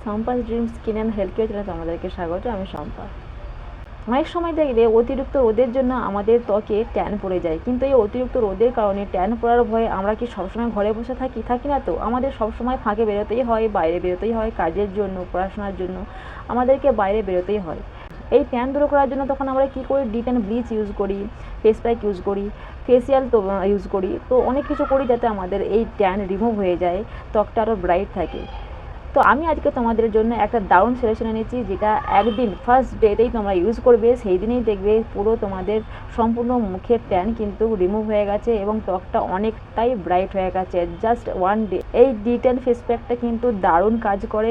সম্পাস dream skin and health care চ্যানেলে তোমাদেরকে স্বাগত। আমি সম্পা। অনেক সময় দেখবে অতিরিক্ত রোদের জন্য আমাদের ত্বকে ট্যান পড়ে যায়, কিন্তু এই অতিরিক্ত রোদের কারণে ট্যান পড়ার ভয়ে আমরা কি সবসময় ঘরে বসে থাকি না তো? আমাদের সবসময় ফাঁকে বেরোতেই হয়, বাইরে বেরোতেই হয়, কাজের জন্য, পড়াশোনার জন্য আমাদেরকে বাইরে বেরোতেই হয়। এই ট্যান দূর করার জন্য তখন আমরা কী করি? ডিট অ্যান্ড ব্লিচ ইউজ করি, ফেস প্যাক ইউজ করি, ফেসিয়াল তো ইউজ করি, তো অনেক কিছু করি যাতে আমাদের এই ট্যান রিমুভ হয়ে যায়, ত্বকটা আরও ব্রাইট থাকে। তো আমি আজকে তোমাদের জন্য একটা দারুণ সাজেশন এনেছি, যেটা একদিন ফার্স্ট ডেতেই তোমরা ইউজ করবে, সেই দিনেই দেখবে পুরো তোমাদের সম্পূর্ণ মুখের ট্যান কিন্তু রিমুভ হয়ে গেছে এবং ত্বকটা অনেকটাই ব্রাইট হয়ে গেছে জাস্ট ওয়ান ডে। এই ডিটেন ফেস প্যাকটা কিন্তু দারুণ কাজ করে।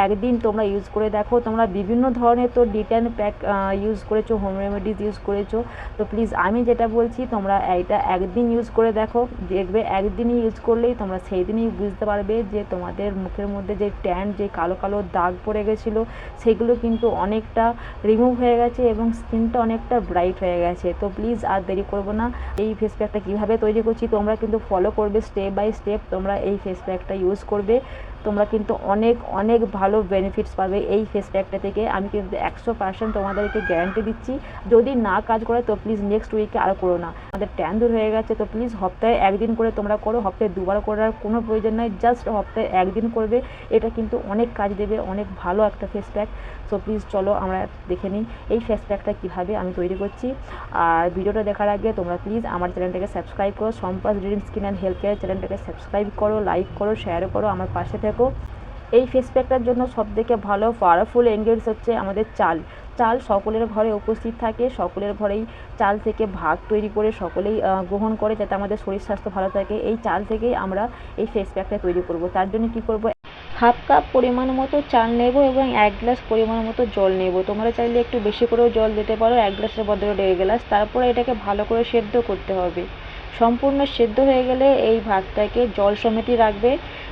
একদিন তোমরা ইউজ করে দেখো। তোমরা বিভিন্ন ধরনের তো ডিটেন প্যাক ইউজ করেছো, হোম রেমেডিজ ইউজ করেছো, তো প্লিজ আমি যেটা বলছি তোমরা এইটা একদিন ইউজ করে দেখো। দেখবে একদিনই ইউজ করলেই তোমরা সেই দিনই বুঝতে পারবে যে তোমাদের মুখের মধ্যে যে ট্যান, যে কালো কালো দাগ পড়ে গেছিলো, সেগুলো কিন্তু অনেকটা রিমুভ হয়ে গেছে এবং স্কিনটা অনেকটা ব্রাইট হয়ে গেছে। তো প্লিজ আর দেরি করবো না। এই ফেস প্যাকটা কীভাবে তৈরি করছি তোমরা কিন্তু ফলো করবে, স্টেপ বাই স্টেপ তোমরা এই ফেস প্যাকটা ইউজ করবে। তোমরা কিন্তু অনেক অনেক ভালো বেনিফিটস পাবে এই ফেস প্যাকটা থেকে। আমি কিন্তু 100% তোমাদেরকে গ্যারান্টি দিচ্ছি। যদি না কাজ করে তো প্লিজ নেক্সট উইকে আর করো না। আমাদের ট্যান দূর হয়ে গেছে, তো প্লিজ সপ্তাহে একদিন করে তোমরা করো, সপ্তাহে দুবার করার কোনো প্রয়োজন নয়, জাস্ট সপ্তাহে একদিন করবে। এটা কিন্তু অনেক কাজ দেবে, অনেক ভালো একটা ফেস প্যাক। সো প্লিজ চলো আমরা দেখে নিই এই ফেস প্যাকটা কীভাবে আমি তৈরি করছি। আর ভিডিওটা দেখার আগে তোমরা প্লিজ আমার চ্যানেলটাকে সাবস্ক্রাইব করো, সম্পাস dream skin and health care চ্যানেলটাকে সাবস্ক্রাইব করো, লাইক করো, শেয়ার করো, আমার পাশে থেকো। এই ফেস প্যাকটার জন্য সবথেকে ভালো পাওয়ারফুল ইনগ্রেডিয়েন্টস হচ্ছে আমাদের চাল। চাল সকলের ঘরে উপস্থিত থাকে, সকলের ঘরেই চাল থেকে ভাত তৈরি করে সকলেই গ্রহণ করে, যাতে আমাদের শরীর স্বাস্থ্য ভালো থাকে। এই চাল থেকেই আমরা এই ফেস প্যাকটা তৈরি করব। তার জন্য কী করব? হাফ কাপ পরিমাণ মতো চাল নেব এবং 1 গ্লাস পরিমাণ মতো জল নেব। তোমরা চাইলে একটু বেশি করেও জল দিতে পারো, 1 গ্লাসের বদলে 1.5 গ্লাস। তারপরে এটাকে ভালো করে সেদ্ধ করতে হবে। সম্পূর্ণ সেদ্ধ হয়ে গেলে এই ভাতটাকে জল সমেতই রাখবে।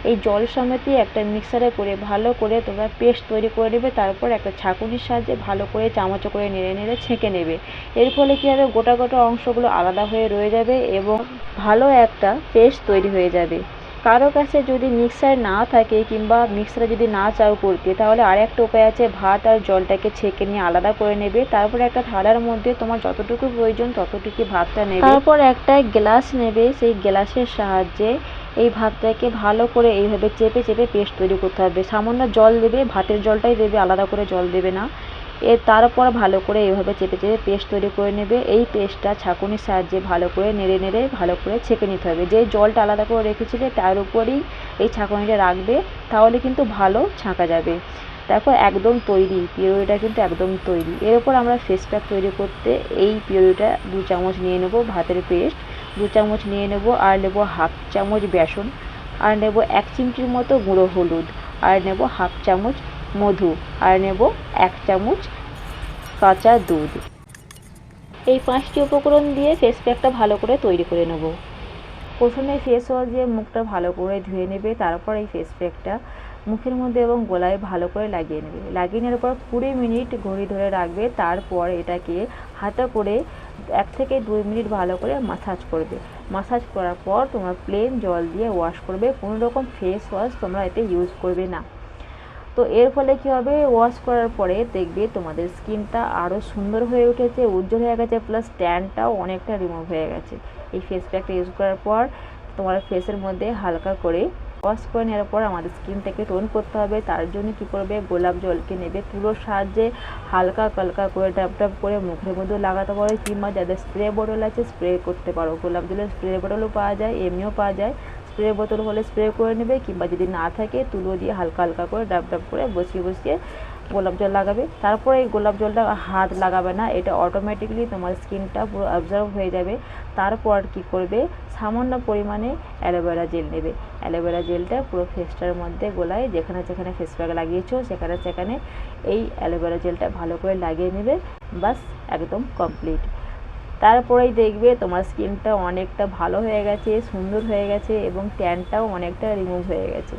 এই জল সমেতই একটা মিক্সারে করে ভালো করে তোমরা পেস্ট তৈরি করে নেবে। তারপর একটা ছাঁকুনির সাহায্যে ভালো করে চামচ করে নেড়ে নেড়ে ছেঁকে নেবে। এর ফলে কী হবে? গোটা গোটা অংশগুলো আলাদা হয়ে রয়ে যাবে এবং ভালো একটা পেস্ট তৈরি হয়ে যাবে। কারো কাছে যদি মিক্সার না থাকে কিংবা মিক্সারে যদি না চাও করতে, তাহলে আর একটা উপায় আছে। ভাত আর জলটাকে ছেঁকে নিয়ে আলাদা করে নেবে। তারপর একটা থালার মধ্যে তোমার যতটুকু প্রয়োজন ততটুকু ভাতটা নেবে। তারপর একটা গ্লাস নেবে, সেই গ্লাসের সাহায্যে এই ভাতটাকে ভালো করে এইভাবে চেপে চেপে পেস্ট তৈরি করতে হবে। সামান্য জল দেবে, ভাতের জলটাই দেবে, আলাদা করে জল দেবে না। তারপর ভালো করে এইভাবে চেপে চেপে পেস্ট তৈরি করে নেবে। এই পেস্টটা ছাঁকুনির সাহায্যে ভালো করে নেড়ে নেড়ে ভালো করে ছেঁকে নিতে হবে। যেই জলটা আলাদা করে রেখেছিলে তার উপরেই এই ছাঁকুনিটা রাখবে, তাহলে কিন্তু ভালো ছাঁকা যাবে। দেখো একদম তৈরি, পিউরিটা কিন্তু একদম তৈরি। এর উপর আমরা ফেস প্যাক তৈরি করতে এই পিউরিটা 2 চামচ নিয়ে নেব, ভাতের পেস্ট 2 চামচ নিয়ে নেব, আর নেব হাফ চামচ বেসন, আর নেব 1 চিমটির মতো গুঁড়ো হলুদ, আর নেব হাফ চামচ মধু, আর নেব 1 চামচ কাঁচা দুধ। এই 5টি উপকরণ দিয়ে ফেস প্যাকটা ভালো করে তৈরি করে নেব। প্রথমে ফেস ওয়াশ দিয়ে মুখটা ভালো করে ধুয়ে নেবে। তারপর এই ফেস প্যাকটা মুখের মধ্যে এবং গলায় ভালো করে লাগিয়ে নেবে। লাগিয়ে নেওয়ার পর 20 মিনিট ঘড়ি ধরে রাখবে। তারপর এটাকে হাতে করে 1 থেকে 2 মিনিট ভালো করে মাসাজ করবে। মাসাজ করার পর তোমরা প্লেন জল দিয়ে ওয়াশ করবে। কোনো রকম ফেস ওয়াশ তোমরা এতে ইউজ করবে না। তো এর ফলে কী হবে? ওয়াশ করার পরে দেখবে তোমাদের স্কিনটা আরও সুন্দর হয়ে উঠেছে, উজ্জ্বল হয়ে গেছে, প্লাস ট্যানটাও অনেকটা রিমুভ হয়ে গেছে। এই ফেস প্যাকটা ইউজ করার পর তোমার ফেসের মধ্যে হালকা করে ওয়াশ করে নেওয়ার পর আমাদের স্কিনটাকে টোন করতে হবে। তার জন্য কী করবে? গোলাপ জলকে নেবে, তুলোর সাহায্যে হালকা কালকা করে ট্যাপ ট্যাপ করে মুখের মধ্যে লাগাতে পারো, কিংবা যাদের স্প্রে বোতল আছে স্প্রে করতে পারো। গোলাপ জলের স্প্রে বোতলও পাওয়া যায়, এমনিও পাওয়া যায়। স্প্রে বোতল হলে স্প্রে করে নেবে, কিংবা যদি না থাকে তুলো দিয়ে হালকা হালকা করে ডাব ডাব করে বসিয়ে বসিয়ে গোলাপ জল লাগাবে। তারপরে এই গোলাপ জলটা হাত লাগাবে না, এটা অটোমেটিকলি তোমার স্কিনটা পুরো অবজার্ভ হয়ে যাবে। তারপর কি করবে? সামান্য পরিমাণে অ্যালোভেরা জেল নেবে। অ্যালোভেরা জেলটা পুরো ফেসটার মধ্যে গোলায়, যেখানে যেখানে ফেস প্যাক লাগিয়েছো সেখানে সেখানে এই অ্যালোভেরা জেলটা ভালো করে লাগিয়ে নেবে। বাস, একদম কমপ্লিট। তারপরেই দেখবে তোমার স্কিনটা অনেকটা ভালো হয়ে গেছে, সুন্দর হয়ে গেছে এবং ট্যানটাও অনেকটা রিমুভ হয়ে গেছে।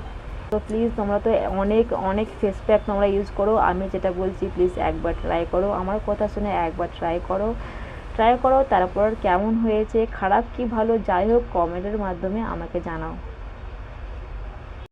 তো প্লিজ তোমরা তো অনেক অনেক ফেস প্যাক তোমরা ইউজ করো, আমি যেটা বলছি প্লিজ একবার ট্রাই করো। আমার কথা শুনে একবার ট্রাই করো। তারপর কেমন হয়েছে, খারাপ কি ভালো, যাই হোক কমেন্টের মাধ্যমে আমাকে জানাও।